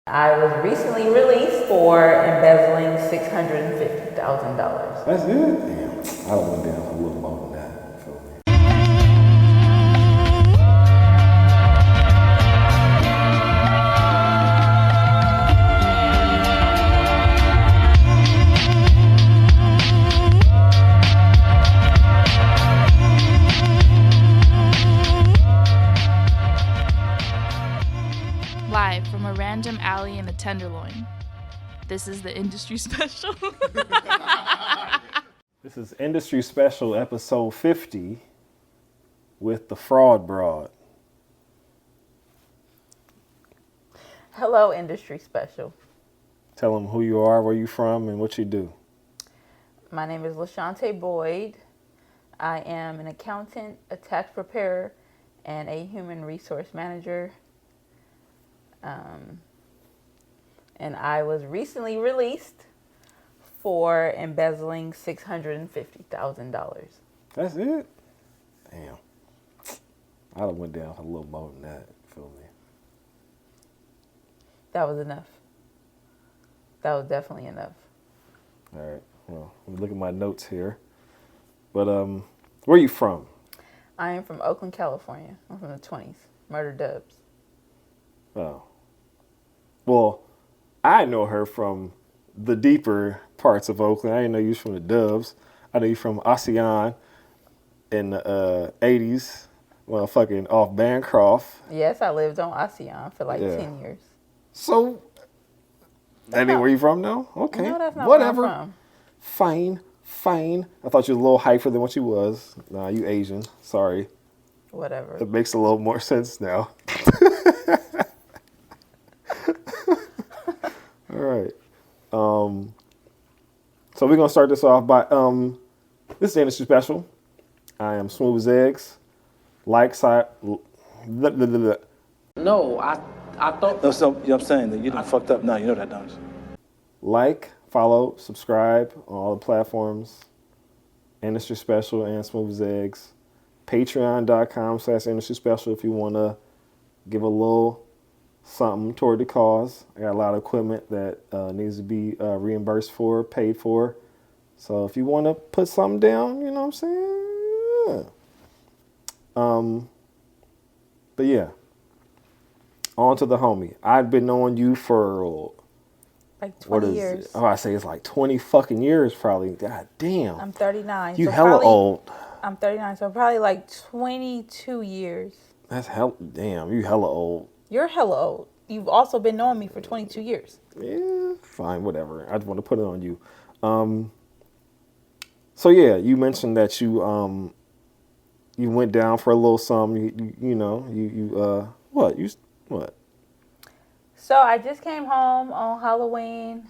I was recently released for embezzling $650,000. That's it? Damn. I went down a little more than that. Feel me? Live from a random alley in the Tenderloin. This is the industry special. This is Industry Special episode 50 with the fraud Braud. Hello, industry special. Tell them who you are, where you from, and what you do. My name is LaShante Boyd. I am an accountant, a tax preparer, and a human resource manager. And I was recently released for embezzling $650,000. That's it? Damn. I'd have went down a little more than that. Feel me? That was enough. That was definitely enough. All right. Well, let me look at my notes here. But where are you from? I am from Oakland, California. I'm from the 20s. Murder Dubs. Oh. Well, I know her from the deeper parts of Oakland. I didn't know you was from the Dubs. I know you from ASEAN in the 80s. Well, fucking off Bancroft. Yes, I lived on ASEAN for like 10 years. So, that ain't where you from now? Okay. No, that's not Whatever. where I'm from. Fine. I thought you were a little hyper than what you was. Nah, you Asian. Sorry. Whatever. It makes a little more sense now. All right. So we're going to start this off by, this is the industry special. I am smooth as eggs. Like, side. No, I thought. No, so, you know what I'm saying? That you done fucked up now. You know that, don't you? Like, follow, subscribe on all the platforms. Industry special and smooth as eggs. Patreon.com/industry special if you want to give a little something toward the cause. I got a lot of equipment that needs to be reimbursed for, paid for. So if you want to put something down, you know what I'm saying? Yeah. But yeah. On to the homie. I've been knowing you for Like 20 years. Oh, I say it's like 20 fucking years probably. God damn. I'm 39. You so hella probably, old. I'm 39, so probably like 22 years. That's hell. Damn, you hella old. You're hella old. You've also been knowing me for 22 years. Yeah, fine, whatever. I just want to put it on you. So yeah, you mentioned that you went down for a little something. What? So I just came home on Halloween.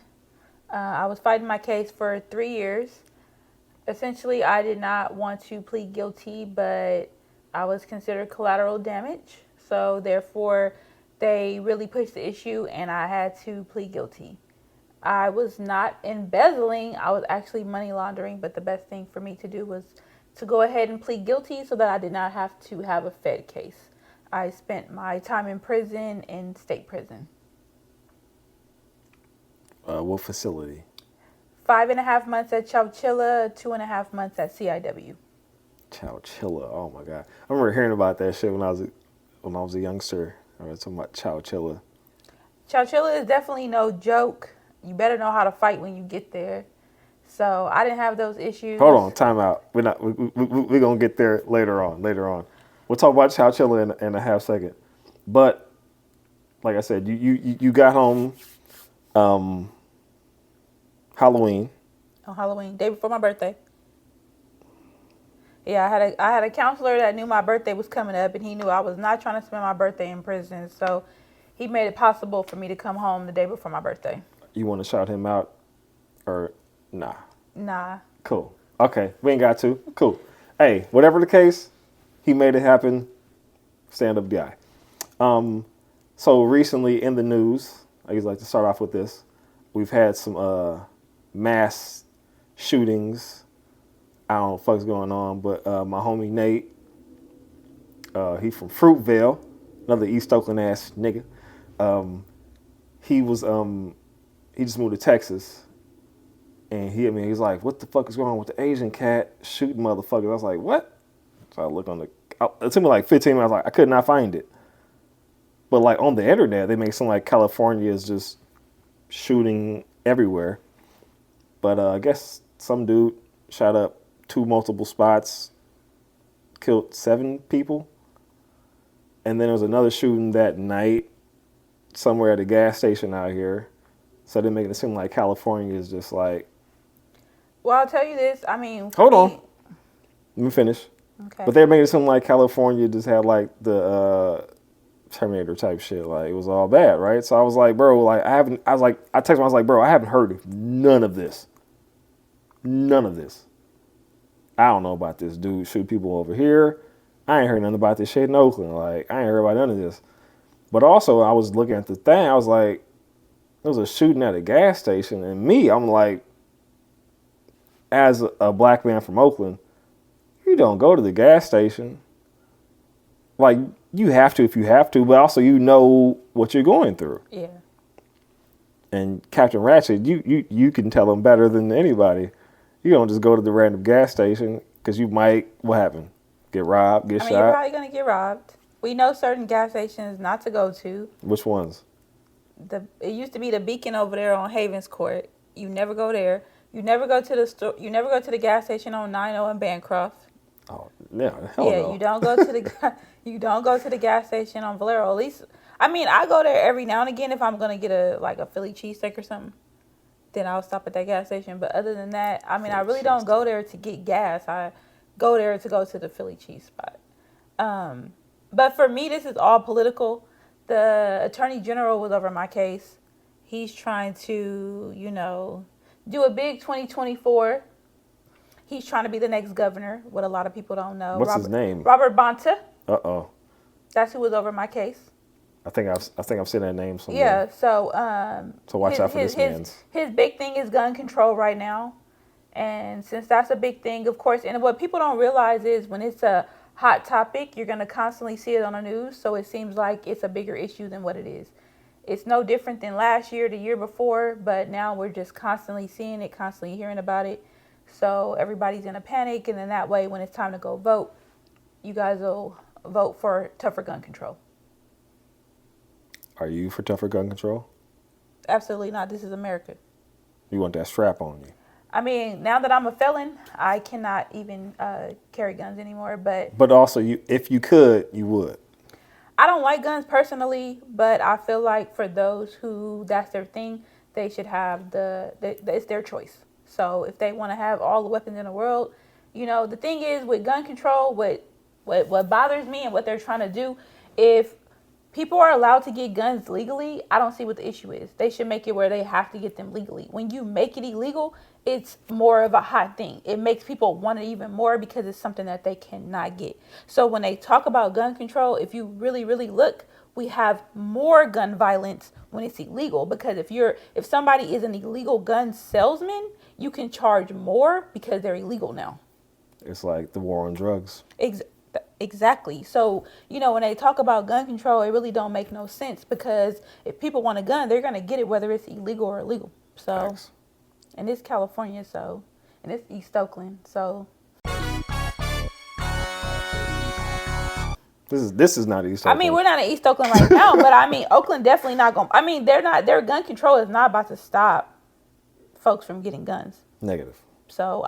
I was fighting my case for 3 years. Essentially, I did not want to plead guilty, but I was considered collateral damage. So therefore, they really pushed the issue and I had to plead guilty. I was not embezzling. I was actually money laundering, but the best thing for me to do was to go ahead and plead guilty so that I did not have to have a Fed case. I spent my time in prison, in state prison. What facility? 5.5 months at Chowchilla, 2.5 months at CIW. Chowchilla. Oh my God. I remember hearing about that shit when I was a youngster. I was talking about Chowchilla. Chowchilla is definitely no joke. You better know how to fight when you get there. So I didn't have those issues. Hold on, time out. We're gonna get there later on. We'll talk about Chowchilla in a half second. But like I said, you got home Halloween. On Halloween, day before my birthday. Yeah, I had a counselor that knew my birthday was coming up, and he knew I was not trying to spend my birthday in prison. So he made it possible for me to come home the day before my birthday. You want to shout him out, or nah? Nah. Cool. Okay, we ain't got to. Cool. Hey, whatever the case, he made it happen. Stand up guy. So recently in the news, I usually like to start off with this. We've had some mass shootings. I don't know what the fuck's going on, but my homie Nate, he from Fruitvale, another East Oakland ass nigga. he just moved to Texas, and he's like, what the fuck is going on with the Asian cat shooting motherfuckers? I was like, what? So I look it took me like 15 minutes. I could not find it. But like on the internet, they make it sound like California is just shooting everywhere. But I guess some dude shot up 2 multiple spots, killed 7 people. And then there was another shooting that night somewhere at a gas station out here. So they're making it seem like California is just like... Well, I'll tell you this. I mean... Hold on. Let me finish. Okay. But they're making it seem like California just had like the Terminator type shit. Like it was all bad, right? So I was like, bro, like I texted him, I was like, bro, I haven't heard of none of this. None of this. I don't know about this dude shoot people over here. I ain't heard nothing about this shit in Oakland. Like, I ain't heard about none of this. But also, I was looking at the thing. I was like, there was a shooting at a gas station. And I'm like, as a black man from Oakland, you don't go to the gas station. Like, you have to if you have to, but also you know what you're going through. Yeah. And Captain Ratchet, you can tell them better than anybody. You don't just go to the random gas station because you might, what happened? Get robbed, get shot? You're probably going to get robbed. We know certain gas stations not to go to. Which ones? It used to be the Beacon over there on Havens Court. You never go there. You never go to the store. You never go to the gas station on 90 and Bancroft. Oh, yeah, hell no. You don't go to the gas station on Valero. At least, I mean, I go there every now and again if I'm gonna get a Philly cheesesteak or something. Then I'll stop at that gas station. But other than that, I mean, I really don't go there to get gas. I go there to go to the Philly cheese spot. But for me, this is all political. The Attorney General was over my case. He's trying to, do a big 2024. He's trying to be the next governor, what a lot of people don't know. What's his name? Robert Bonta. Uh-oh. That's who was over my case. I think I've seen that name somewhere. Yeah, so watch out for this man's. His big thing is gun control right now. And since that's a big thing, of course, and what people don't realize is when it's a hot topic, you're going to constantly see it on the news. So it seems like it's a bigger issue than what it is. It's no different than last year, the year before, but now we're just constantly seeing it, constantly hearing about it. So everybody's in a panic, and then that way, when it's time to go vote, you guys will vote for tougher gun control. Are you for tougher gun control? Absolutely not. This is America. You want that strap on you? I mean, now that I'm a felon, I cannot even carry guns anymore. But also, if you could, you would. I don't like guns personally, but I feel like for those who that's their thing, they should have it's their choice. So if they want to have all the weapons in the world, the thing is with gun control, what bothers me and what they're trying to do, if people are allowed to get guns legally, I don't see what the issue is. They should make it where they have to get them legally. When you make it illegal, it's more of a hot thing. It makes people want it even more because it's something that they cannot get. So when they talk about gun control, if you really, really look, we have more gun violence when it's illegal, because if somebody is an illegal gun salesman, you can charge more because they're illegal now. It's like the war on drugs. Exactly. So, when they talk about gun control, it really don't make no sense, because if people want a gun, they're going to get it whether it's illegal or illegal. So, Thanks. And it's California, and it's East Oakland, so. This is not East Oakland. I mean, we're not in East Oakland right now, but I mean, Oakland definitely not going. I mean, their gun control is not about to stop folks from getting guns. Negative. So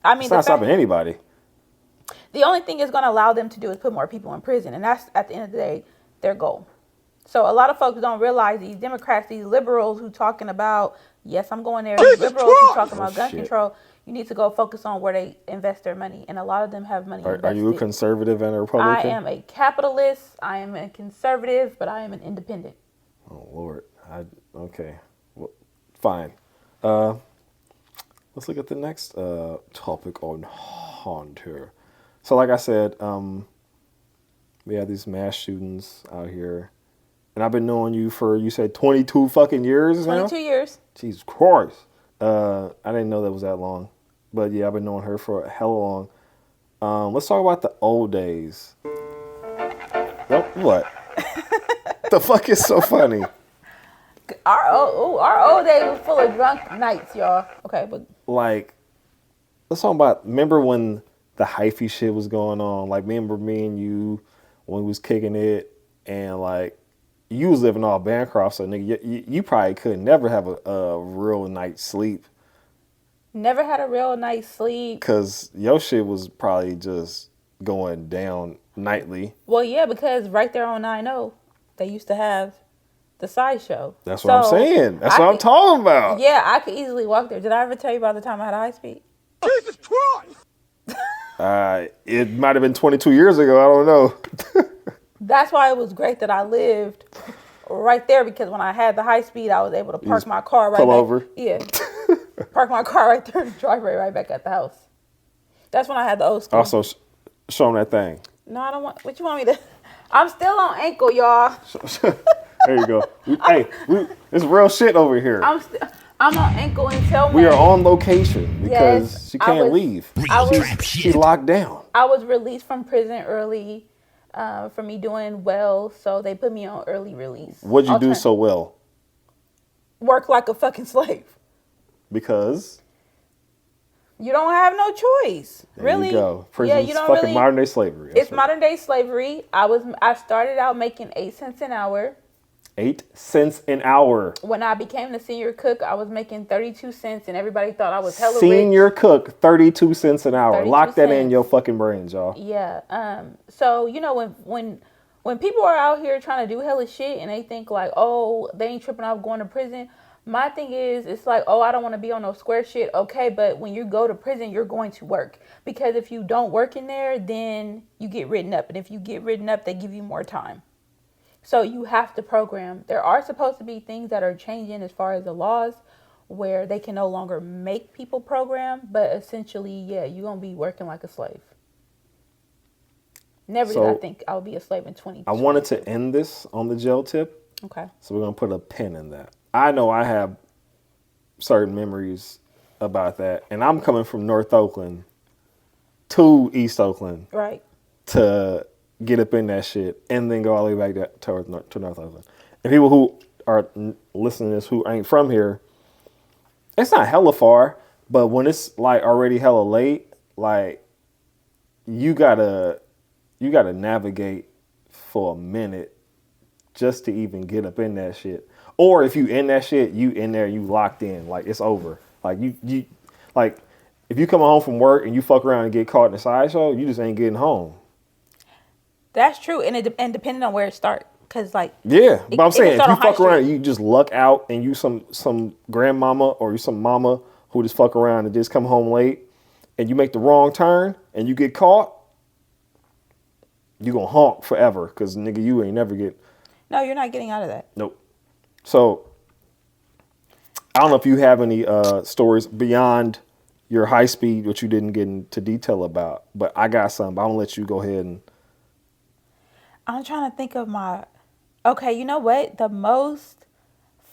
It's not stopping anybody. The only thing it's going to allow them to do is put more people in prison, and that's at the end of the day their goal. So a lot of folks don't realize these Democrats, these liberals who talking about, yes, I'm going there. These liberals who talking about gun control. You need to go focus on where they invest their money, and a lot of them have money invested. Are you a conservative and a Republican? I am a capitalist. I am a conservative, but I am an independent. Oh Lord. Okay. Well, fine. Let's look at the next topic on Hunter. So like I said, we have these mass shootings out here. And I've been knowing you for, you said 22 fucking years now? 22 years. Jesus Christ. I didn't know that was that long. But yeah, I've been knowing her for a hell long. Let's talk about the old days. Nope, what? The fuck is so funny? Our old days was full of drunk nights, y'all. Okay, but Like, let's talk about, remember when the hyphy shit was going on? Like, remember me and you when we was kicking it, and like, you was living off Bancroft, so nigga, you probably could never have a real night's sleep. never had a real night's sleep. Cause your shit was probably just going down nightly. Well, yeah, because right there on 90, they used to have the sideshow. That's what I'm saying. That's what I'm talking about. Yeah, I could easily walk there. Did I ever tell you about the time I had a high speed? Jesus Christ! It might have been 22 years ago. I don't know. That's why it was great that I lived right there, because when I had the high speed, I was able to park my car right pull back. over. Yeah. Park my car right there in the driveway right back at the house. That's when I had the old school. Also, show them that thing. No, I don't want. What you want me to? I'm still on ankle, y'all. There you go. It's real shit over here. I'm on ankle until We are on location because Yes, she can't leave. She's locked down. I was released from prison early for me doing well, so they put me on early release. What'd you do so well? Work like a fucking slave. Because You don't have no choice. there Really? you go. Prison's you don't fucking really. modern day slavery. That's It's right. modern day slavery. I started out making 8 cents an hour. 8 cents an hour. When I became the senior cook, I was making 32 cents, and everybody thought I was hella Senior rich. cook, 32 cents an hour. 32 Lock that in cents. your fucking brains, y'all. Yeah. So you know when people are out here trying to do hella shit and they think like, oh, they ain't tripping off going to prison. My thing is, it's like, oh, I don't want to be on no square shit. Okay, but when you go to prison, you're going to work, because if you don't work in there, then you get written up, and if you get written up, they give you more time. So you have to program. There are supposed to be things that are changing as far as the laws, where they can no longer make people program, but essentially, yeah, you're going to be working like a slave. Never did I think I would be a slave in 2020. I wanted to end this on the jail tip, Okay. so we're going to put a pin in that. I know I have certain memories about that, and I'm coming from North Oakland to East Oakland Right. to get up in that shit and then go all the way back to North Oakland. And people who are listening to this who ain't from here, it's not hella far, but when it's like already hella late, like you gotta navigate for a minute just to even get up in that shit. Or if you in that shit, you in there, you locked in, like it's over. Like you like if you come home from work and you fuck around and get caught in a sideshow, you just ain't getting home. That's true, and depending on where it starts, because like Yeah, but I'm saying if you fuck around, street. you just luck out, and you some grandmama or you some mama who just fuck around and just come home late, and you make the wrong turn and you get caught, you gonna honk forever, because nigga, you ain't never get. No, you're not getting out of that. Nope. So I don't know if you have any stories beyond your high speed, which you didn't get into detail about, but I got some. But I'm gonna let you go ahead and. I'm trying to think of my. Okay, you know what? The most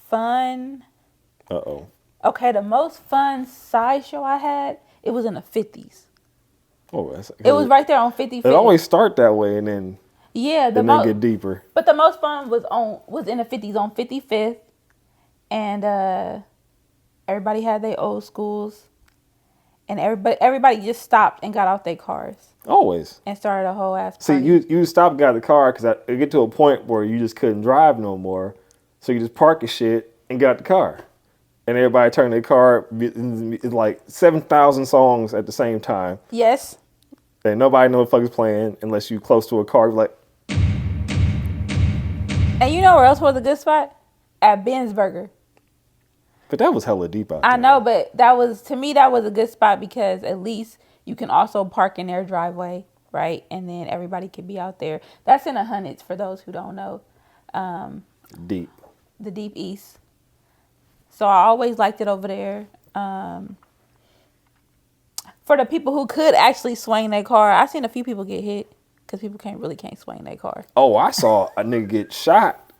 fun. Okay, the most fun sideshow I had, it was in the 50s. Oh, It was right there on 55th. It always start that way, and then then get deeper. But the most fun was in the 50s on 55th, and everybody had their old schools, and everybody just stopped and got out their cars. Always. And started a whole ass See, party. you stop and got the car because it get to a point where you just couldn't drive no more. So you just park your shit and got the car. And everybody turned their car. It's like 7,000 songs at the same time. Yes. And nobody know what the fuck is playing unless you close to a car. You're like. And you know where else was a good spot? At Ben's Burger. But that was hella deep out there. I know, but to me, that was a good spot, because at least you can also park in their driveway, right? And then everybody can be out there. That's in the hundreds for those who don't know. Deep. The Deep East. So I always liked it over there. For the people who could actually swing their car, I've seen a few people get hit because people can't swing their car. Oh, I saw a nigga get shot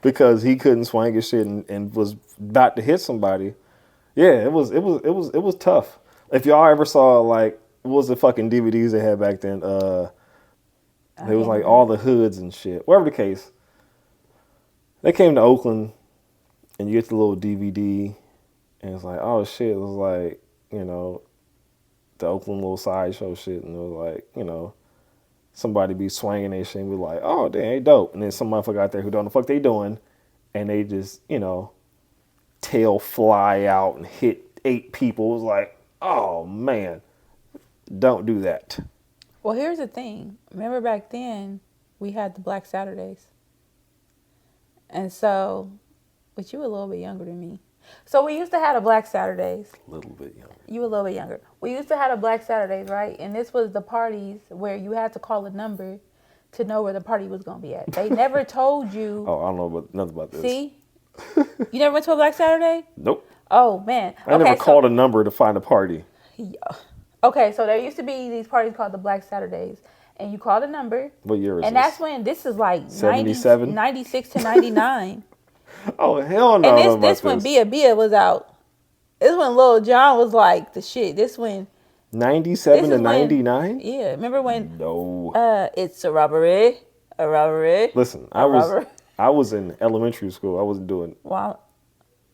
because he couldn't swing his shit and was about to hit somebody. Yeah, it was tough. If y'all ever saw, like, what was the fucking DVDs they had back then? It was like all the hoods and shit. Whatever the case. They came to Oakland and you get the little DVD, and it's like, oh shit, it was like, you know, the Oakland little sideshow shit, and it was like, you know, somebody be swinging their shit and be like, oh, they ain't dope. And then some motherfucker out there who don't know the fuck they doing, and they just, you know, tail fly out and hit 8 people. It was like, oh man, don't do that. Well, here's the thing. Remember back then, we had the Black Saturdays. And so, but you were a little bit younger than me. So we used to have the Black Saturdays. A little bit younger. You were a little bit younger. We used to have the Black Saturdays, right? And this was the parties where you had to call a number to know where the party was going to be at. They never told you. Oh, I don't know nothing about this. See? You never went to a Black Saturday? Nope. Oh, man. I never called a number to find a party. Okay, so there used to be these parties called the Black Saturdays. And you called a number. What year is and this? That's when, this is like 77? 96 to 99. Oh, hell no. And this when Bia was out. This when Lil Jon was like the shit. This when 97 to 99? Yeah, remember when? No. It's a robbery. Listen, I was in elementary school. I wasn't doing. Well,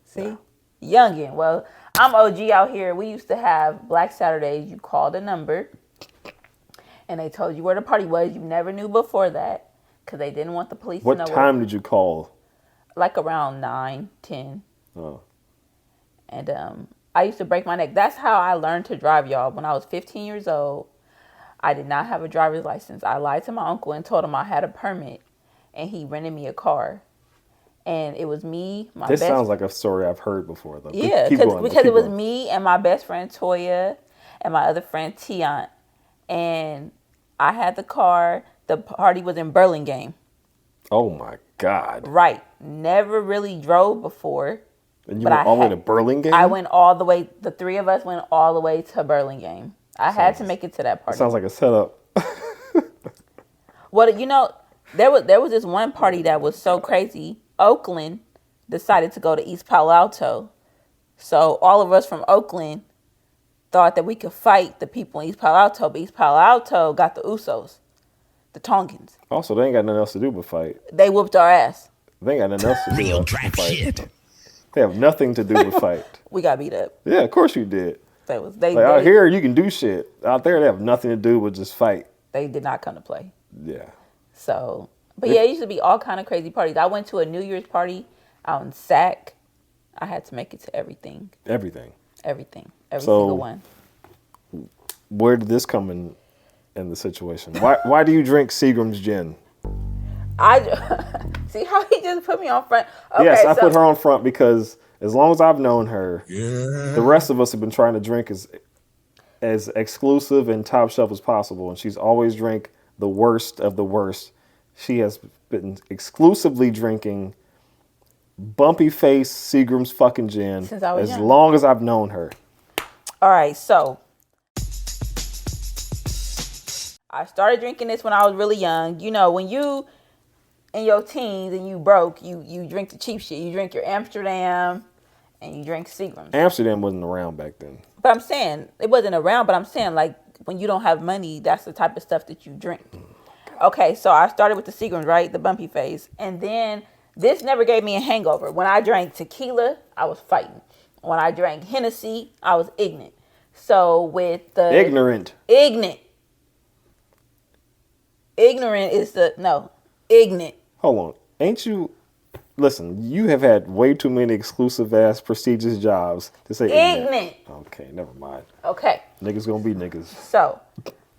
see, youngin. Well, I'm OG out here. We used to have Black Saturdays. You called a number, and they told you where the party was. You never knew before that because they didn't want the police to know. What time did you call? Like around 9, 10. Oh. And I used to break my neck. That's how I learned to drive, y'all. When I was 15 years old, I did not have a driver's license. I lied to my uncle and told him I had a permit, and he rented me a car. And it was me, my This best. sounds like a story I've heard before, though. Yeah, because it was me and my best friend Toya and my other friend Tiant. And I had the car. The party was in Burlingame. Oh my God. Right. Never really drove before. And you went all the way to Burlingame? I went all the way. The 3 of us went all the way to Burlingame. I had to make it to that party. Sounds like a setup. Well, you know, there was this one party that was so crazy. Oakland decided to go to East Palo Alto. So all of us from Oakland thought that we could fight the people in East Palo Alto. But East Palo Alto got the Usos, the Tongans. Also, they ain't got nothing else to do but fight. They whooped our ass. They ain't got nothing else to do Real but trap fight. shit. They have nothing to do but fight. We got beat up. Yeah, of course you did. Out here, you can do shit. Out there, they have nothing to do but just fight. They did not come to play. Yeah. So, but yeah, it used to be all kind of crazy parties. I went to a New Year's party out in Sac. I had to make it to everything. Everything. Every single one. Where did this come in the situation? Why do you drink Seagram's gin? I see how he just put me on front. Okay, yes, I put her on front because as long as I've known her, the rest of us have been trying to drink as exclusive and top shelf as possible, and she's always drank the worst of the worst. She has been exclusively drinking bumpy face Seagram's fucking gin since I was young. long as I've known her. All right, so I started drinking this when I was really young. You know, when you in your teens and you broke, you drink the cheap shit. You drink your Amsterdam and you drink Seagram's. Amsterdam wasn't around back then. But I'm saying, it wasn't around, but I'm saying, like, when you don't have money, that's the type of stuff that you drink. Okay, so I started with the Seagram's, right? The bumpy face. And then this never gave me a hangover. When I drank tequila, I was fighting. When I drank Hennessy, I was ignorant. So with the... Ignorant is the... No. Ignorant. Hold on. Ain't you... Listen, you have had way too many exclusive-ass, prestigious jobs to say ignorant. Okay, never mind. Okay. Niggas gonna be niggas. So,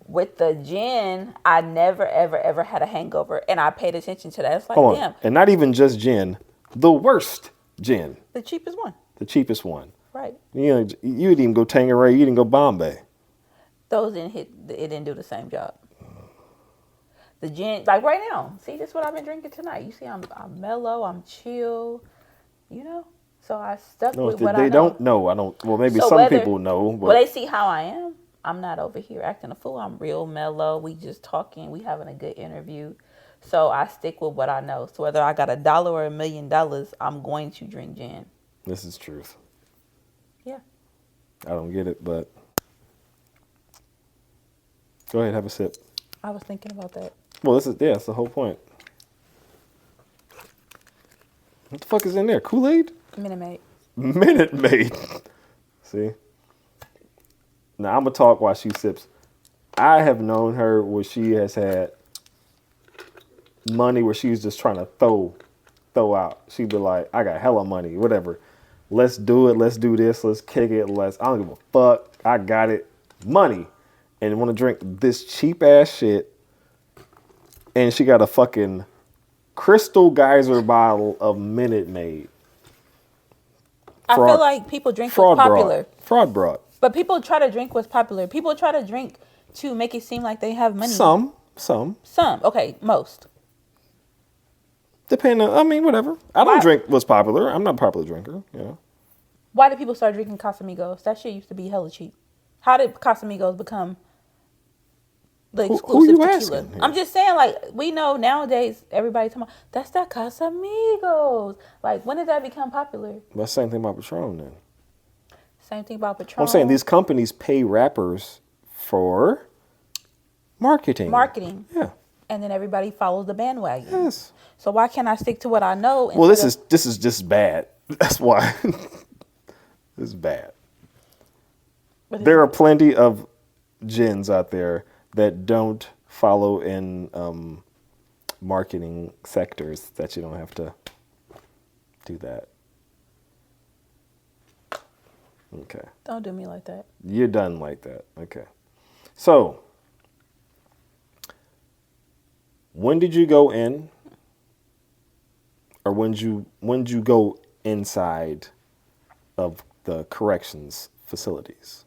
with the gin, I never, ever, ever had a hangover, and I paid attention to that. It's like, damn. And not even just gin, the worst gin. The cheapest one. The cheapest one. Right. You know, you didn't even go Tanqueray, you didn't go Bombay. Those didn't hit, it didn't do the same job. The gin, like right now, see, this is what I've been drinking tonight. You see, I'm mellow, I'm chill, you know? So I stuck with what I know. They don't know. I don't, well, maybe so some people know. But. Well, they see how I am. I'm not over here acting a fool. I'm real mellow. We just talking. We having a good interview. So I stick with what I know. So whether I got $1 or $1 million, I'm going to drink gin. This is truth. Yeah. I don't get it, but go ahead, have a sip. I was thinking about that. Well, that's the whole point. What the fuck is in there? Kool-Aid? Minute Maid. Minute Maid. See? Now I'm gonna talk while she sips. I have known her where she has had money where she's just trying to throw out. She'd be like, I got hella money, whatever. Let's do it. Let's do this. Let's kick it. I don't give a fuck. I got it. Money. And want to drink this cheap ass shit. And she got a fucking Crystal Geyser bottle of Minute Maid. I feel like people drink what's popular. Fraud Braud. But people try to drink what's popular. People try to drink to make it seem like they have money. Some. Okay, most. Depending on, I mean, whatever. I don't drink what's popular. I'm not a popular drinker, you know. Why did people start drinking Casamigos? That shit used to be hella cheap. How did Casamigos become the exclusive who you tequila? asking here? I'm just saying, like, we know nowadays everybody's talking about, that's that Casamigos. Like, when did that become popular? That's the same thing about Patron then. Same thing about Patron. I'm saying these companies pay rappers for marketing. Yeah. And then everybody follows the bandwagon. Yes. So why can't I stick to what I know? Well, this is just bad. That's why. This is bad. There are plenty of gins out there that don't follow in marketing sectors that you don't have to do that. Okay. Don't do me like that. You're done like that. Okay. So, when did you go in? Or when did you go inside of the corrections facilities?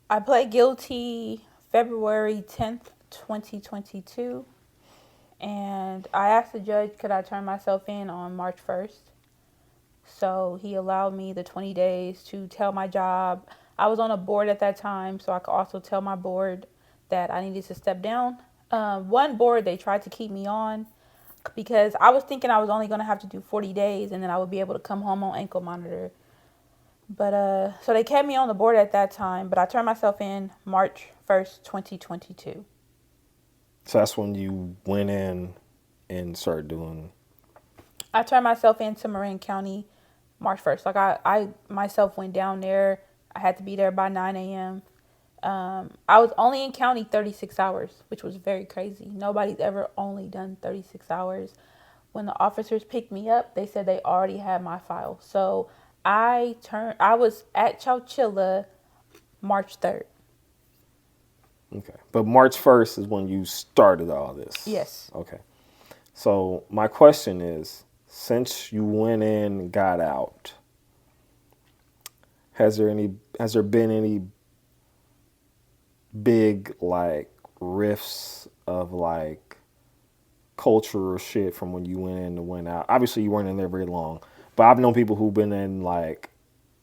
I pled guilty February 10th, 2022. And I asked the judge, could I turn myself in on March 1st? So he allowed me the 20 days to tell my job. I was on a board at that time, so I could also tell my board that I needed to step down. One board, they tried to keep me on because I was thinking I was only going to have to do 40 days and then I would be able to come home on ankle monitor. But so they kept me on the board at that time, but I turned myself in March 1st, 2022. So that's when you went in and started doing... I turned myself into Marin County March 1st. Like I myself went down there. I had to be there by 9 a.m. I was only in county 36 hours, which was very crazy. Nobody's ever only done 36 hours. When the officers picked me up, they said they already had my file. So I was at Chowchilla March 3rd. Okay. But March 1st is when you started all this? Yes. Okay. So my question is, since you went in and got out, has there been any big like rifts of like cultural shit from when you went in and went out? Obviously you weren't in there very long, but I've known people who've been in like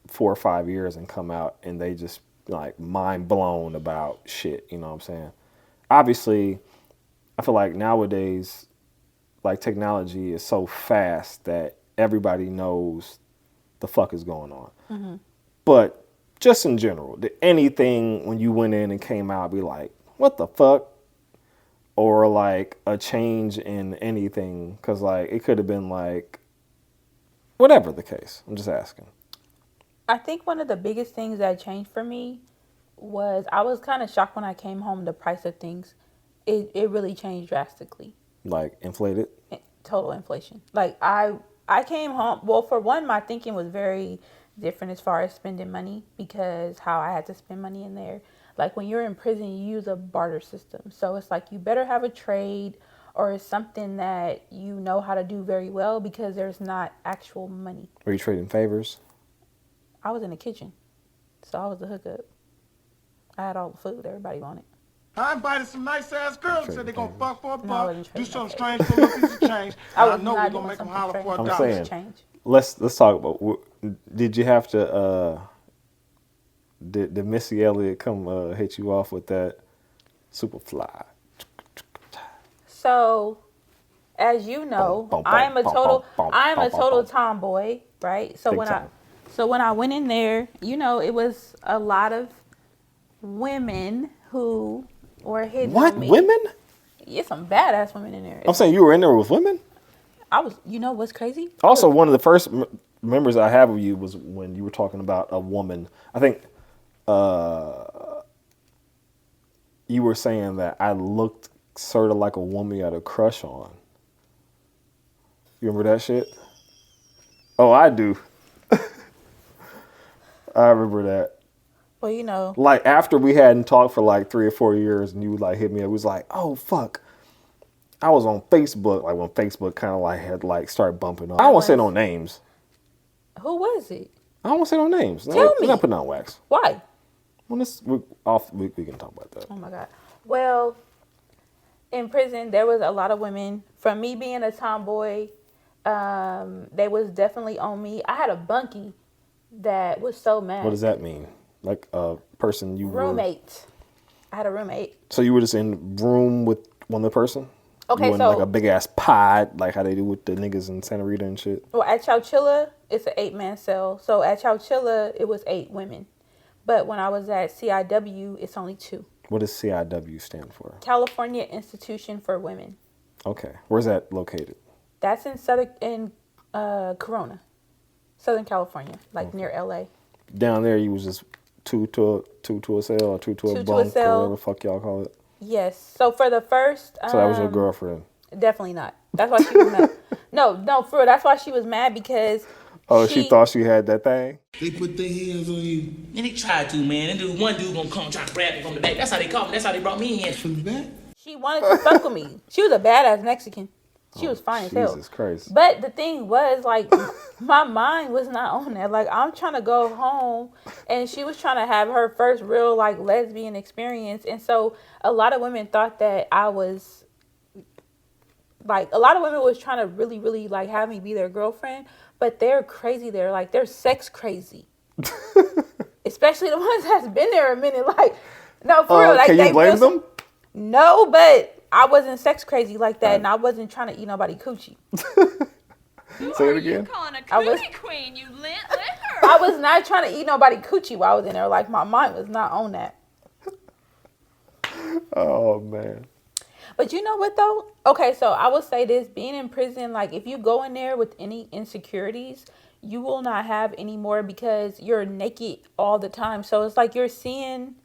4 or 5 years and come out and they just like mind blown about shit, you know what I'm saying? Obviously, I feel like nowadays like technology is so fast that everybody knows the fuck is going on. Mm-hmm. But just in general, did anything when you went in and came out be like, what the fuck? Or like a change in anything? Because like it could have been like, whatever the case. I'm just asking. I think one of the biggest things that changed for me was I was kind of shocked when I came home, the price of things. It really changed drastically. Like inflated? Total inflation. Like I came home, well, for one, my thinking was very different as far as spending money because how I had to spend money in there. Like when you're in prison, you use a barter system. So it's like you better have a trade or something that you know how to do very well because there's not actual money. Were you trading favors? I was in the kitchen. So I was the hookup. I had all the food everybody wanted. I invited some nice ass girls that said they're gonna fuck for a No, I buck, wasn't do trading something no strange for a piece of change. I know we're gonna make them holler for I'm $1. saying, change. let's talk about. Did you have to? Did Missy Elliott come hit you off with that Superfly? So, as you know, I'm a total tomboy, right? So when I went in there, you know, it was a lot of women who were hitting What on me. women? Yeah, some badass women in there. I'm saying you were in there with women. You know what's crazy? Also, one of the first memories I have of you was when you were talking about a woman. I think you were saying that I looked sort of like a woman you had a crush on. You remember that shit? Oh, I do. I remember that. Well, you know. Like after we hadn't talked for like 3 or 4 years, and you would like hit me up, it was like, oh fuck. I was on Facebook, like when Facebook kind of like had like started bumping up. I don't want to say no names. Who was it? I don't want to say no names. Tell me. We're not putting on wax. Why? When we can talk about that. Oh my God. Well, in prison, there was a lot of women. From me being a tomboy, they was definitely on me. I had a bunkie that was so mad. What does that mean? Like a person you roommate. I had a roommate. So you were just in room with one other person? Okay, you were in so like a big ass pod, like how they do with the niggas in Santa Rita and shit. Well, at Chowchilla, it's an 8-man cell. So at Chowchilla, it was 8 women. But when I was at CIW, it's only 2. What does CIW stand for? California Institution for Women. Okay, where's that located? That's in Corona, Southern California, like near LA. Down there, you was just two to a cell or two to a bunk or whatever the fuck y'all call it. Yes. So for the first, so that was your girlfriend. Definitely not. That's why she was mad. No, for real. That's why she was mad because. Oh, she thought she had that thing. They put their hands on you. And they tried to, man. And one dude gonna come try to grab me from the back. That's how they called me. That's how they brought me in. From the back? She wanted to fuck with me. She was a badass Mexican. She was fine as hell. Jesus Christ. But the thing was, like, my mind was not on that. Like, I'm trying to go home, and she was trying to have her first real, like, lesbian experience. And so a lot of women thought that I was, like, a lot of women was trying to really, really, like, have me be their girlfriend. But they're crazy there. Like, they're sex crazy. Especially the ones that's been there a minute. Like, no, for real. Like, can you blame them? No, but I wasn't sex crazy like that, and I wasn't trying to eat nobody coochie. Say it again. You calling a coochie queen, you lit liquor. I was not trying to eat nobody coochie while I was in there. Like, my mind was not on that. Oh, man. But you know what, though? Okay, so I will say this. Being in prison, like, if you go in there with any insecurities, you will not have any more because you're naked all the time. So it's like you're seeing...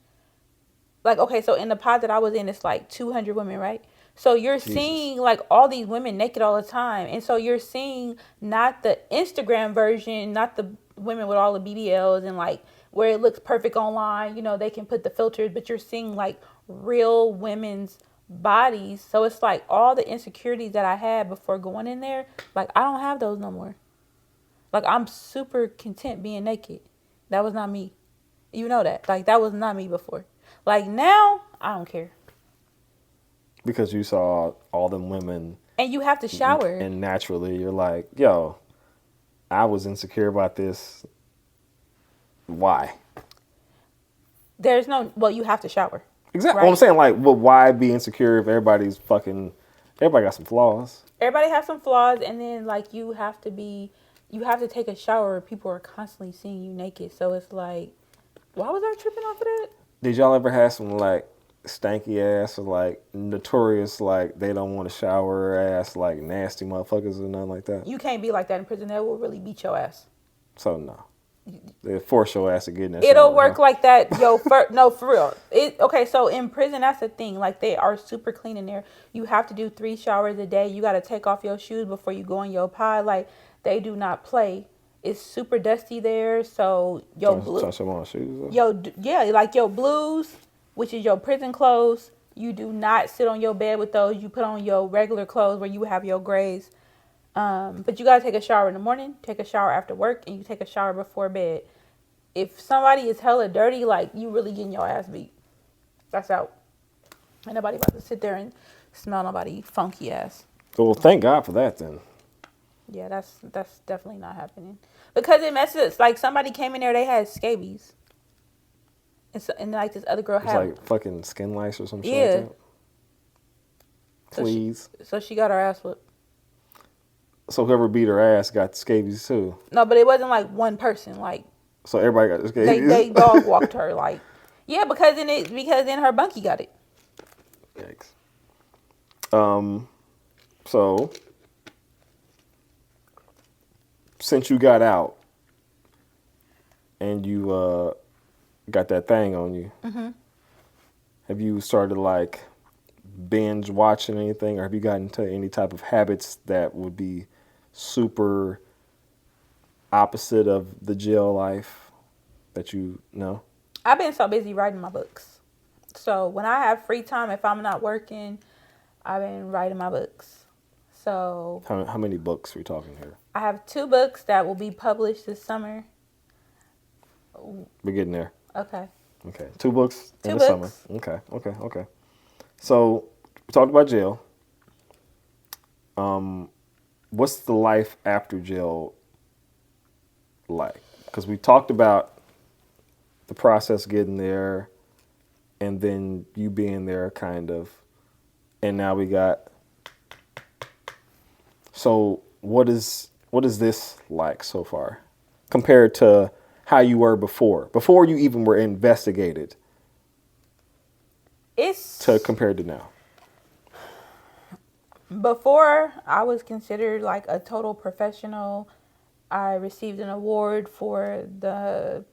Like, okay, so in the pod that I was in, it's like 200 women, right? So you're seeing like all these women naked all the time. And so you're seeing not the Instagram version, not the women with all the BBLs and like where it looks perfect online. You know, they can put the filters, but you're seeing like real women's bodies. So it's like all the insecurities that I had before going in there, like I don't have those no more. Like I'm super content being naked. That was not me. You know that. Like that was not me before. Like now, I don't care. Because you saw all them women. And you have to shower. And naturally, you're like, yo, I was insecure about this. Why? There's no, well, you have to shower. Exactly. Right? Well, I'm saying, like, well, why be insecure if everybody got some flaws? Everybody has some flaws. And then, like, you have to take a shower. People are constantly seeing you naked. So it's like, why was I tripping off of that? Did y'all ever have some like stanky ass or like notorious like they don't want to shower ass like nasty motherfuckers or nothing like that? You can't be like that in prison. They will really beat your ass. So no, they force your ass to get in that. It'll shower, work like that, yo. No, for real. Okay. So in prison, that's the thing. Like they are super clean in there. You have to do 3 showers a day. You got to take off your shoes before you go in your pod. Like they do not play. It's super dusty there, so your blues, which is your prison clothes, you do not sit on your bed with those. You put on your regular clothes where you have your grays. But you gotta take a shower in the morning, take a shower after work, and you take a shower before bed. If somebody is hella dirty, like you really getting your ass beat. That's out. Ain't nobody about to sit there and smell nobody funky ass. Well, thank God for that then. Yeah, that's definitely not happening. Because it messes, like somebody came in there, they had scabies. And like this other girl had. It's like fucking skin lice or some shit like that. Please. So she got her ass whipped. So whoever beat her ass got scabies too. No, but it wasn't like one person. Like. So everybody got scabies. They dog walked her like. Yeah, because then her bunkie got it. Yikes. So since you got out and you got that thing on you, have you started like binge watching anything, or have you gotten into any type of habits that would be super opposite of the jail life that you know? I've been so busy writing my books. So when I have free time, if I'm not working, I've been writing my books. So How many books are we talking here? I have 2 books that will be published this summer. We're getting there. Okay. Okay. 2 books in 2 the summer. books. Okay. So we talked about jail. What's the life after jail like? Because we talked about the process getting there and then you being there kind of, and now we got, so what is this like so far compared to how you were before you even were investigated compared to now? Before, I was considered like a total professional. I received an award for the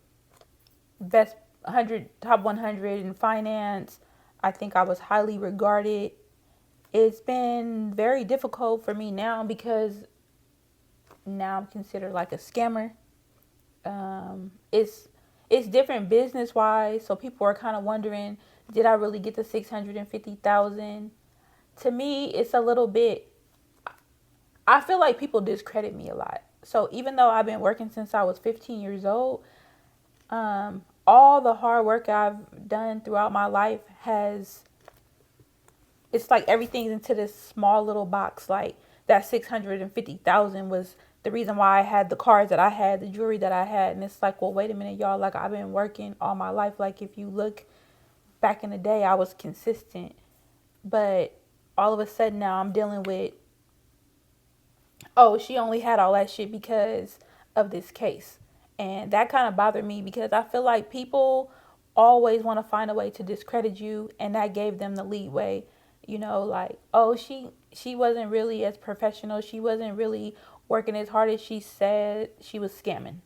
best top 100 in finance. I think I was highly regarded. It's been very difficult for me now because now I'm considered like a scammer. It's different business wise, so people are kind of wondering, did I really get the 650,000? To me, it's a little bit, I feel like people discredit me a lot. So even though I've been working since I was 15 years old, all the hard work I've done throughout my life it's like everything's into this small little box. Like that 650,000 was the reason why I had the cars that I had, the jewelry that I had. And it's like, well, wait a minute, y'all. Like I've been working all my life. Like if you look back in the day, I was consistent. But all of a sudden now I'm dealing with, oh, she only had all that shit because of this case. And that kind of bothered me because I feel like people always want to find a way to discredit you. And that gave them the leeway, you know, like, oh, she wasn't really as professional. She wasn't really working as hard as she said. She was scamming.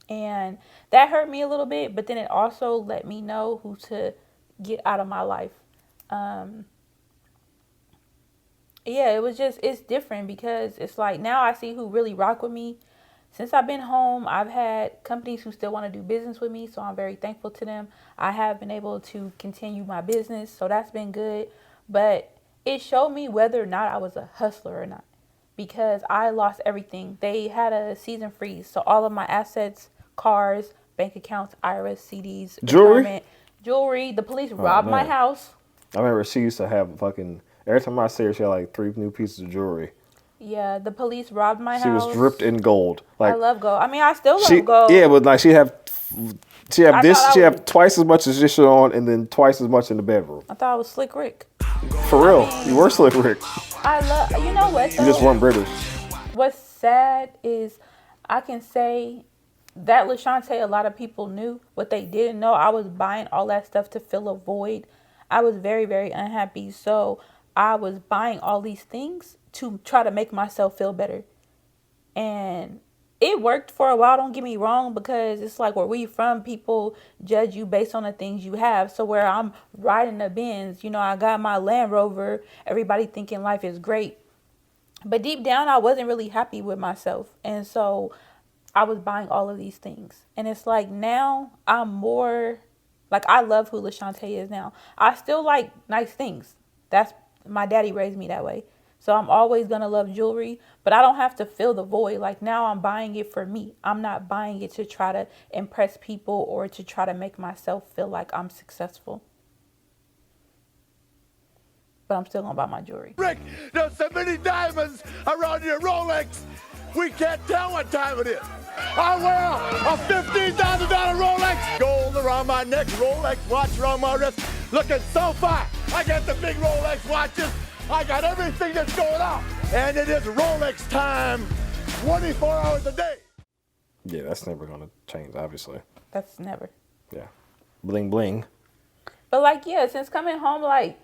And that hurt me a little bit. But then it also let me know who to get out of my life. Yeah, it's different because it's like now I see who really rock with me. Since I've been home, I've had companies who still want to do business with me, so I'm very thankful to them. I have been able to continue my business, so that's been good. But it showed me whether or not I was a hustler or not because I lost everything. They had a season freeze, so all of my assets, cars, bank accounts, IRS, CDs, jewelry. The police robbed my house. I remember she used to have fucking, every time I see her, she had like 3 new pieces of jewelry. Yeah, the police robbed my house. She was dripped in gold. Like I love gold. I mean, I still love gold. Yeah, but like she have twice as much as this shit on, and then twice as much in the bedroom. I thought I was Slick Rick. For real, you were Slick Rick. I love. You know what? Though? You just weren't British. What's sad is I can say that LaShante, a lot of people knew. What they didn't know, I was buying all that stuff to fill a void. I was very, very unhappy. So I was buying all these things to try to make myself feel better. And it worked for a while, don't get me wrong, because it's like where we from, people judge you based on the things you have. So where I'm riding the Benz, you know, I got my Land Rover, everybody thinking life is great. But deep down, I wasn't really happy with myself. And so I was buying all of these things. And it's like now I'm more, like I love who LaShante is now. I still like nice things. That's, my daddy raised me that way. So I'm always going to love jewelry, but I don't have to fill the void. Like now I'm buying it for me. I'm not buying it to try to impress people or to try to make myself feel like I'm successful. But I'm still going to buy my jewelry. Rick, there's so many diamonds around your Rolex, we can't tell what time it is. I wear a $15,000 Rolex, gold around my neck, Rolex watch around my wrist, looking so fine. I got the big Rolex watches. I got everything that's going on. And it is Rolex time 24 hours a day. Yeah, that's never going to change, obviously. That's never. Yeah. Bling, bling. But like, yeah, since coming home, like,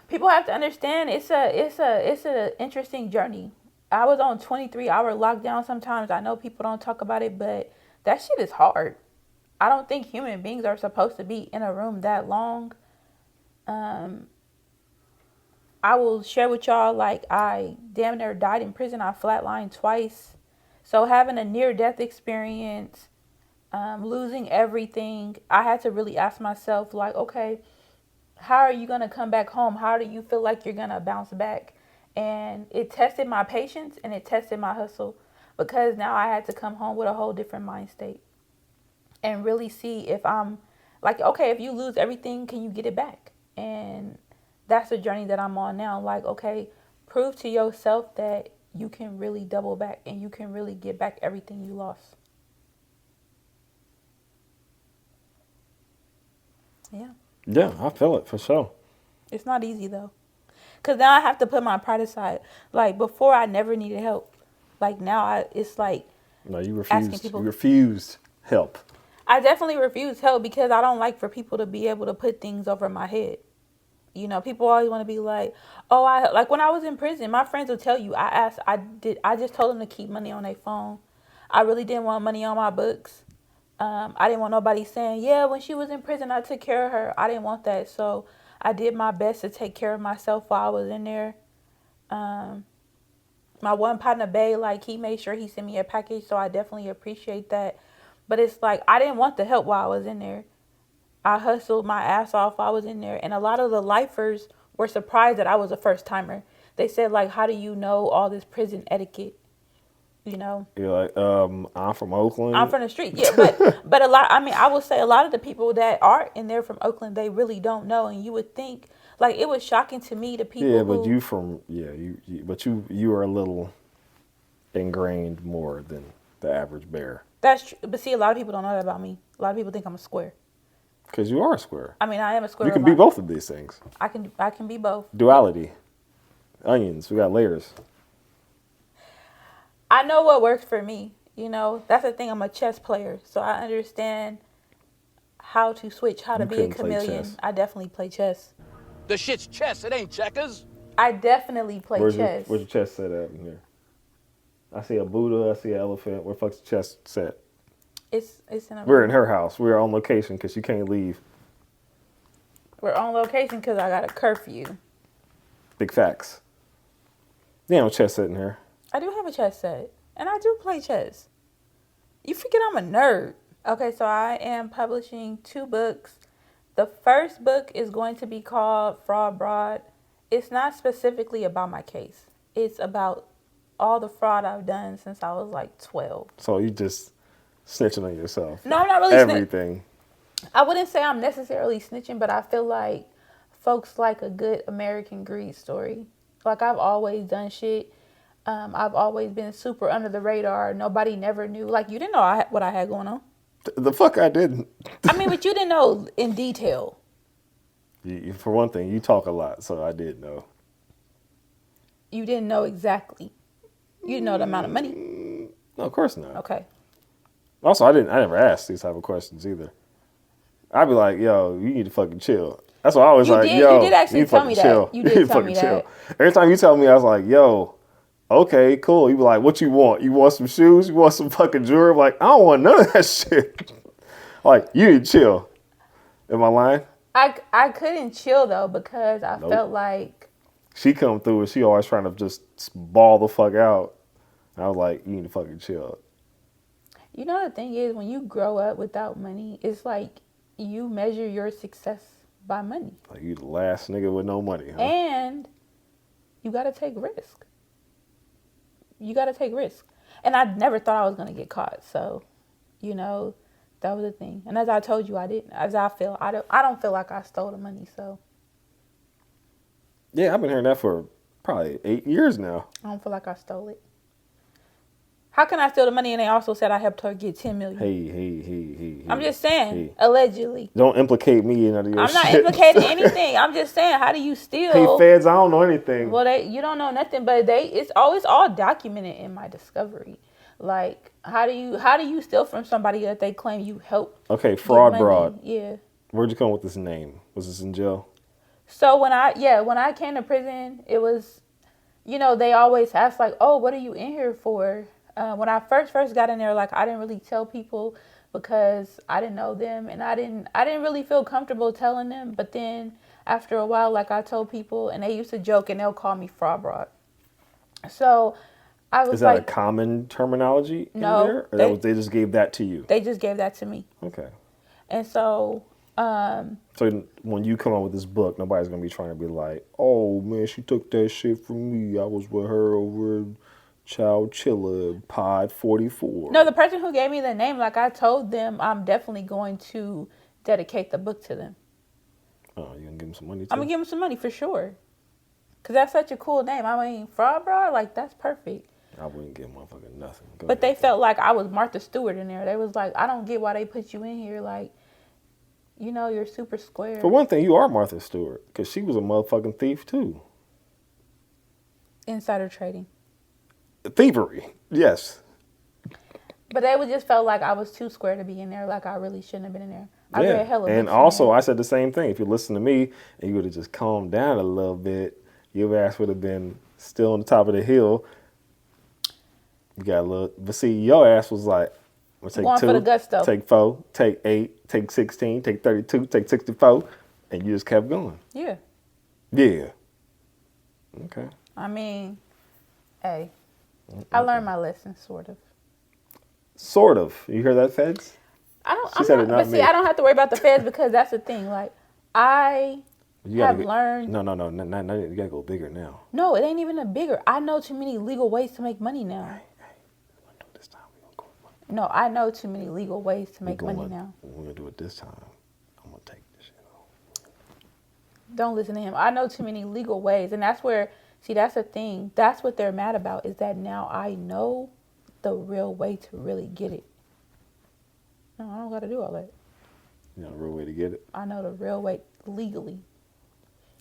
people have to understand it's an interesting journey. I was on 23-hour lockdown sometimes. I know people don't talk about it, but that shit is hard. I don't think human beings are supposed to be in a room that long. I will share with y'all, like, I damn near died in prison. I flatlined twice. So having a near-death experience, losing everything, I had to really ask myself, like, okay, how are you going to come back home? How do you feel like you're going to bounce back? And it tested my patience and it tested my hustle, because now I had to come home with a whole different mind state and really see if I'm like, okay, if you lose everything, can you get it back? And that's the journey that I'm on now. Like, okay, prove to yourself that you can really double back and you can really get back everything you lost. Yeah. Yeah, I feel it for sure. It's not easy though. Because now I have to put my pride aside. Like, before I never needed help. Like, now it's like, No, you asking refused. people. You refused help. I definitely refuse help because I don't like for people to be able to put things over my head. You know, people always want to be like, oh, like when I was in prison, my friends will tell you, I just told them to keep money on their phone. I really didn't want money on my books. I didn't want nobody saying, yeah, when she was in prison, I took care of her. I didn't want that. So I did my best to take care of myself while I was in there. My one partner, Bay, like, he made sure he sent me a package. So I definitely appreciate that. But it's like, I didn't want the help while I was in there. I hustled my ass off while I was in there. And a lot of the lifers were surprised that I was a first timer. They said, like, how do you know all this prison etiquette? You know? You're like, I'm from Oakland. I'm from the street. Yeah, but a lot, I mean, I would say a lot of the people that are in there from Oakland, they really don't know. And you would think, like, it was shocking to me, the people Yeah, but who, you are a little ingrained more than the average bear. that's true. But see, a lot of people don't know that about me. A lot of people think I'm a square. Because you are a square. I mean, I am a square. You can be both of these things. I can be both. Duality. Onions. We got layers. I know what works for me. You know, that's the thing. I'm a chess player, so I understand how to switch, how to be a couldn't play chameleon. chess. I definitely play chess. The shit's chess, it ain't checkers. I definitely play chess. Where's your chess set at in here? I see a Buddha. I see an elephant. Where the fuck's the chess set? It's in a. We're in her house. We're on location because she can't leave. We're on location because I got a curfew. Big facts. Yeah, no chess set in here. I do have a chess set, and I do play chess. You forget I'm a nerd. Okay, so I am publishing 2 books. The first book is going to be called Braud. It's not specifically about my case. It's about all the fraud I've done since I was like 12. So you just snitching on yourself. No, I'm not really Everything. I wouldn't say I'm necessarily snitching, but I feel like folks like a good American greed story. Like, I've always done shit. I've always been super under the radar. Nobody never knew. Like, you didn't know what I had going on. The fuck I didn't. I mean, but you didn't know in detail. For one thing, you talk a lot, so I did know. You didn't know exactly. You didn't know the amount of money. No, of course not. Okay. Also, I never asked these type of questions either. I'd be like, yo, you need to fucking chill. That's why I was like, yo, you did actually tell me that. chill. You did tell me that. Chill. Every time you tell me, I was like, yo, okay, cool. You be like, what you want? You want some shoes? You want some fucking jewelry? I'm like, I don't want none of that shit. Like, you need to chill. Am I lying? I couldn't chill though because I felt like she come through and she always trying to just ball the fuck out. And I was like, you need to fucking chill. You know, the thing is, when you grow up without money, it's like you measure your success by money. Like, you the last nigga with no money, huh? And you got to take risk. You got to take risk. And I never thought I was going to get caught. So, you know, that was the thing. And as I told you, I didn't. As I feel, I don't feel like I stole the money. So. Yeah, I've been hearing that for probably 8 years now. I don't feel like I stole it. How can I steal the money and they also said I helped her get $10 million? Hey. I'm just saying, allegedly. Don't implicate me in none of your I'm not shit. implicating anything. I'm just saying, how do you steal? Hey, feds, I don't know anything. Well, you don't know nothing, but it's always all documented in my discovery. Like, how do you steal from somebody that they claim you helped? Okay, fraud, Braud. Yeah. Where'd you come with this name? Was this in jail? So when I came to prison, it was they always ask like, oh, what are you in here for? When I first got in there, like I didn't really tell people because I didn't know them and I didn't really feel comfortable telling them. But then after a while, like I told people and they used to joke and they'll call me fraud broad. So I was Is that like, a common terminology no, in there? Or they just gave that to you? They just gave that to me. Okay. And so... So when you come out with this book, nobody's going to be trying to be like, oh, man, she took that shit from me. I was with her over Child Chilla, Pod 44. No, the person who gave me the name, like I told them, I'm definitely going to dedicate the book to them. Oh, you going to give them some money too? I'm going to give them some money for sure. Because that's such a cool name. I mean, Fraud Bra, like, that's perfect. I wouldn't give motherfucking nothing. But they felt like I was Martha Stewart in there. They was like, I don't get why they put you in here. Like, you're super square. For one thing, you are Martha Stewart, because she was a motherfucking thief, too. Insider trading. Thievery, yes. But they would just felt like I was too square to be in there. Like, I really shouldn't have been in there. I read hella and books also, I said the same thing. If you listen to me and you would have just calmed down a little bit, your ass would have been still on the top of the hill. You got a little, but see, your ass was like, I'm going take 2, for the gusto. take 4, take 8, take 16, take 32, take 64, and you just kept going. Yeah. Yeah. Okay. I mean, hey, I learned my lesson, sort of. Sort of. You hear that, Feds? I don't. She said it, not but me. see, I don't have to worry about the feds because that's the thing. Like, I have learned. No. You gotta go bigger now. No, it ain't even a bigger. I know too many legal ways to make money now. Hey, we're gonna do it this time. We're gonna go. No, I know too many legal ways to make money now. We're gonna do it this time. I'm gonna take this shit off. Don't listen to him. I know too many legal ways, and that's where. See, that's the thing. That's what they're mad about. Is that now I know the real way to really get it. No, I don't got to do all that. You know the real way to get it? I know the real way legally.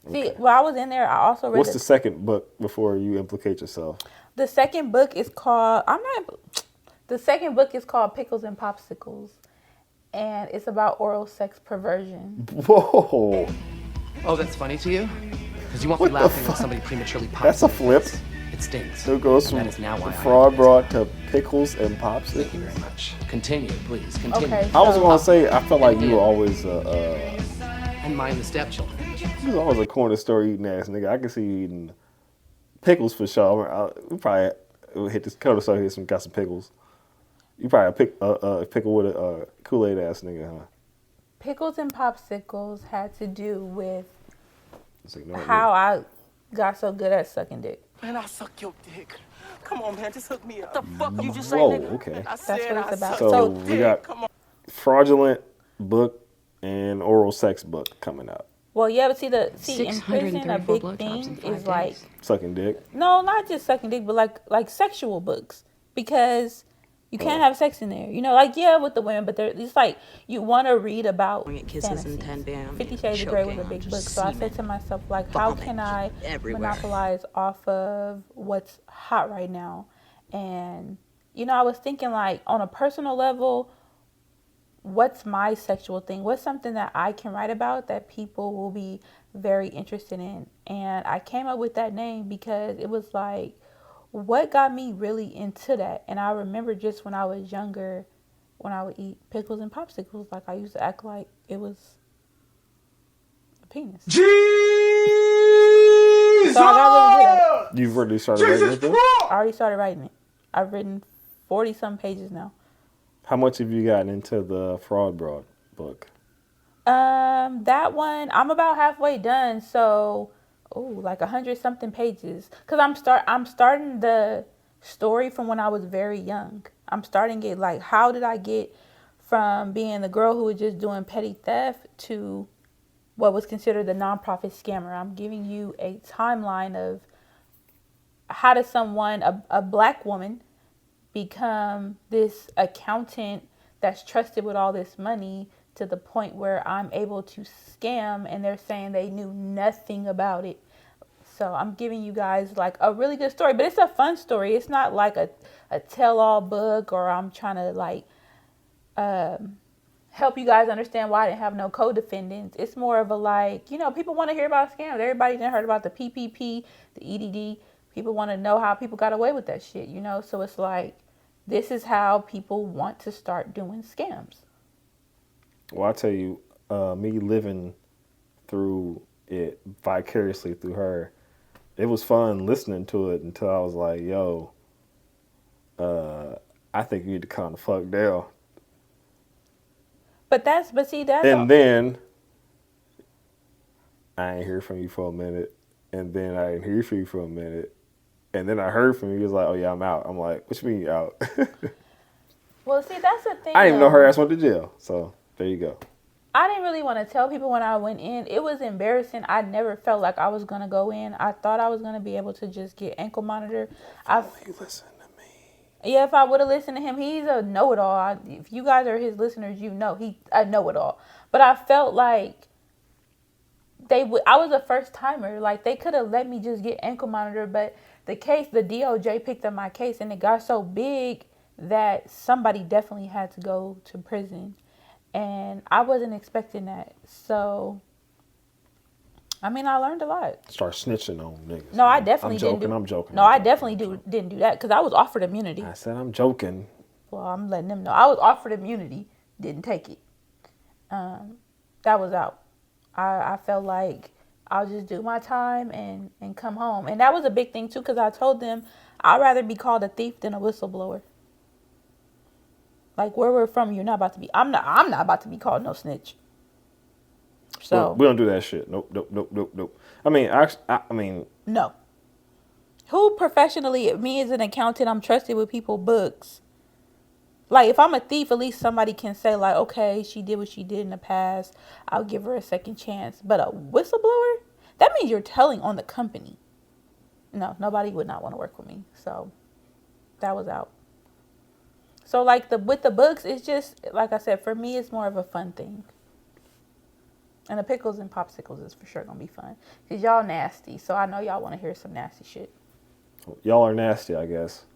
Okay. See, while I was in there, I also read... What's the second book before you implicate yourself? The second book is called... The second book is called Pickles and Popsicles. And it's about oral sex perversion. Whoa. Oh, that's funny to you? Because you won't be laughing when somebody prematurely pops. That's a flip. It stinks. So it goes from Fraud Broad to Pickles and Popsicles. Thank you very much. Continue, please. Continue. Okay, I was going to say, I felt like you were always and mind the stepchildren. You was always a corner store eating ass nigga. I can see you eating pickles for sure. We probably would hit this corner store here got some pickles. You probably pickle with a Kool-Aid ass nigga, huh? Pickles and Popsicles had to do with how I got so good at sucking dick. Man, I'll suck your dick. Come on, man, just hook me up. The fuck you just say, Whoa, nigga? okay. That's what it's about. So we got fraudulent book and oral sex book coming out. Well, yeah, but see, in prison, a big thing is like sucking dick. No, not just sucking dick, but like sexual books, because you can't have sex in there. Like, yeah, with the women, but it's like you want to read about fantasies. 50 Shades of Grey was a big book, so I said to myself, like, how can I monopolize off of what's hot right now? And I was thinking, like, on a personal level, what's my sexual thing? What's something that I can write about that people will be very interested in? And I came up with that name because it was like, what got me really into that? And I remember just when I was younger, when I would eat pickles and popsicles, like I used to act like it was a penis. Jesus! So I got really good at it. You've already started writing it, though? I already started writing it. I've written 40-some pages now. How much have you gotten into the Fraud Broad book? That one, I'm about halfway done, so... like 100-something pages. Because I'm starting the story from when I was very young. I'm starting it like, how did I get from being the girl who was just doing petty theft to what was considered the nonprofit scammer? I'm giving you a timeline of how does someone, a black woman, become this accountant that's trusted with all this money to the point where I'm able to scam and they're saying they knew nothing about it. So I'm giving you guys like a really good story, but it's a fun story. It's not like a tell-all book, or I'm trying to like help you guys understand why I didn't have no co-defendants. It's more of a like, people want to hear about scams. Everybody done heard about the PPP, the EDD. People want to know how people got away with that shit, you know? So it's like, this is how people want to start doing scams. Well, I tell you, me living through it vicariously through her, it was fun listening to it until I was like, yo, I think you need to calm the fuck down. And then I ain't hear from you for a minute, and then I didn't hear from you for a minute, and then I heard from you. He was like, "Oh yeah, I'm out." I'm like, "What you mean you out?" Well, see, that's the thing. I didn't even know her ass went to jail. So there you go. I didn't really want to tell people when I went in. It was embarrassing. I never felt like I was gonna go in. I thought I was gonna be able to just get ankle monitor. Listen to me. Yeah, if I would have listened to him, he's a know-it-all. If you guys are his listeners, you know he a know-it-all. But I felt like I was a first timer. Like they could have let me just get ankle monitor, but the DOJ picked up my case, and it got so big that somebody definitely had to go to prison, and I wasn't expecting that. So, I mean, I learned a lot. Start snitching on niggas. No, I definitely didn't. I'm joking. No, I definitely didn't do that because I was offered immunity. I said I'm joking. Well, I'm letting them know I was offered immunity, didn't take it. That was out. I felt like I'll just do my time and come home. And that was a big thing too, because I told them I'd rather be called a thief than a whistleblower. Like where we're from, you're not about to be. I'm not about to be called no snitch. So we don't do that shit. Nope. I mean, no. Who professionally, me as an accountant, I'm trusted with people's books. Like, if I'm a thief, at least somebody can say, like, okay, she did what she did in the past. I'll give her a second chance. But a whistleblower? That means you're telling on the company. No, nobody would not want to work with me. So, that was out. So, like, with the books, it's just, like I said, for me, it's more of a fun thing. And the pickles and popsicles is for sure going to be fun. Because y'all nasty. So, I know y'all want to hear some nasty shit. Y'all are nasty, I guess.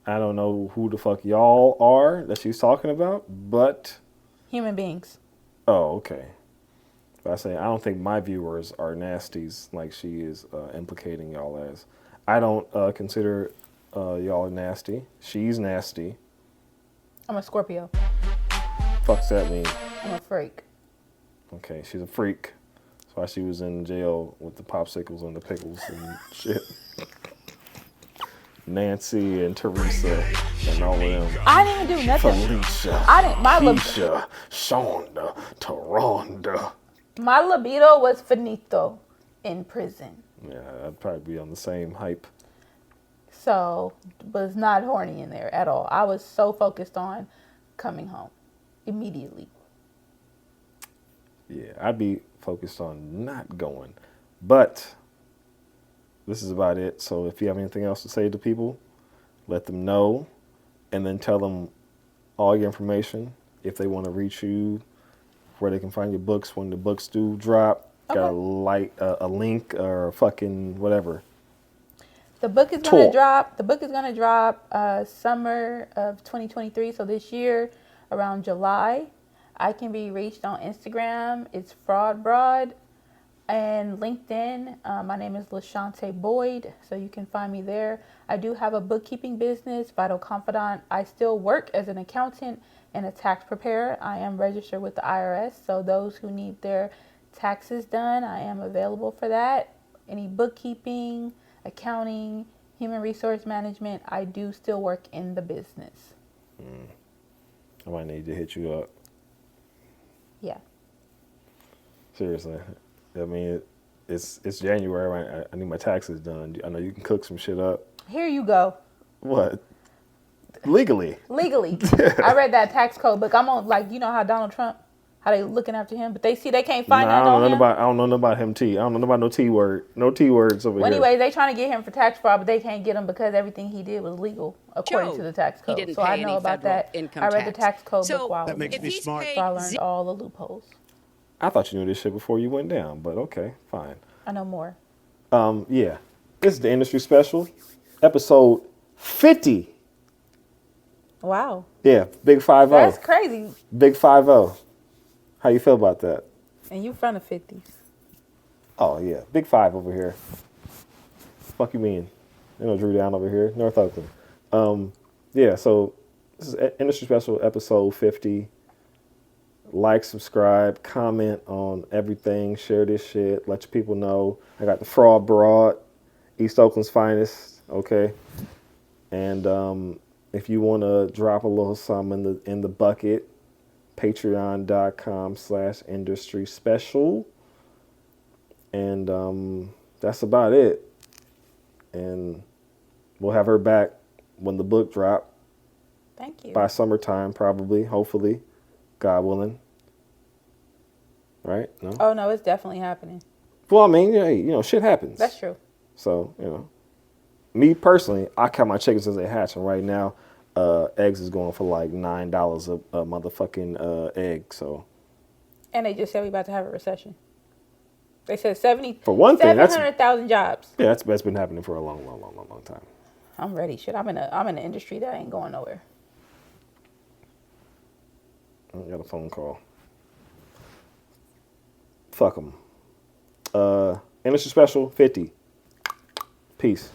I don't know who the fuck y'all are that she's talking about, but... Human beings. Oh, okay. But I don't think my viewers are nasties like she is implicating y'all as. I don't consider y'all nasty. She's nasty. I'm a Scorpio. Fuck's that mean? I'm a freak. Okay, she's a freak. That's why she was in jail with the popsicles and the pickles and shit. Nancy and Teresa and all of them. I didn't even do nothing. Felicia, Keisha, Shonda, Taronda. My libido was finito in prison. Yeah, I'd probably be on the same hype. So, was not horny in there at all. I was so focused on coming home immediately. Yeah, I'd be focused on not going. But... this is about it. So if you have anything else to say to people, let them know. And then tell them all your information. If they want to reach you, where they can find your books when the books do drop. Okay. Got a link or a fucking whatever. The book is going to drop. The book is going to drop summer of 2023. So this year, around July. I can be reached on Instagram. It's Braud. And LinkedIn, my name is LaShante Boyd, so you can find me there. I do have a bookkeeping business, Vital Confidant. I still work as an accountant and a tax preparer. I am registered with the IRS, so those who need their taxes done, I am available for that. Any bookkeeping, accounting, human resource management, I do still work in the business. I might need to hit you up. Yeah. Seriously. I mean, it's January. I need my taxes done. I know you can cook some shit up. Here you go. What? Legally. I read that tax code book. I'm on, like, you know how Donald Trump, how they looking after him, but they can't find nothing on him. I don't know nothing about him. I don't know about no T word. No T words over here. Anyway, they trying to get him for tax fraud, but they can't get him because everything he did was legal according to the tax code. So I know about that. I read the tax code book while that makes me smart. So I learned all the loopholes. I thought you knew this shit before you went down, but okay, fine. I know more. Yeah. This is the industry special, episode 50. Wow. Yeah, big 5-0. That's crazy. Big 5-0. How you feel about that? And you from the 50s. Oh yeah, big 5 over here. Fuck you mean? Drew down over here, North Oakland. Yeah, so this is Industry Special episode 50. Like, subscribe, comment on everything, share this shit, let your people know. I got the fraud Braud, East Oakland's finest, okay? And if you want to drop a little something in the bucket, patreon.com/industry special. And that's about it. And we'll have her back when the book drop. Thank you. By summertime, probably, hopefully, God willing. Right? No? Oh, no, it's definitely happening. Well, I mean, shit happens. That's true. So, me personally, I count my chickens as they hatch, and right now, eggs is going for like $9 a motherfucking egg. So. And they just said we about to have a recession. They said 700,000 jobs. Yeah, that's been happening for a long time. I'm ready. Shit, I'm in an industry that ain't going nowhere. I got a phone call. Fuck them. Industry Special 50. Peace.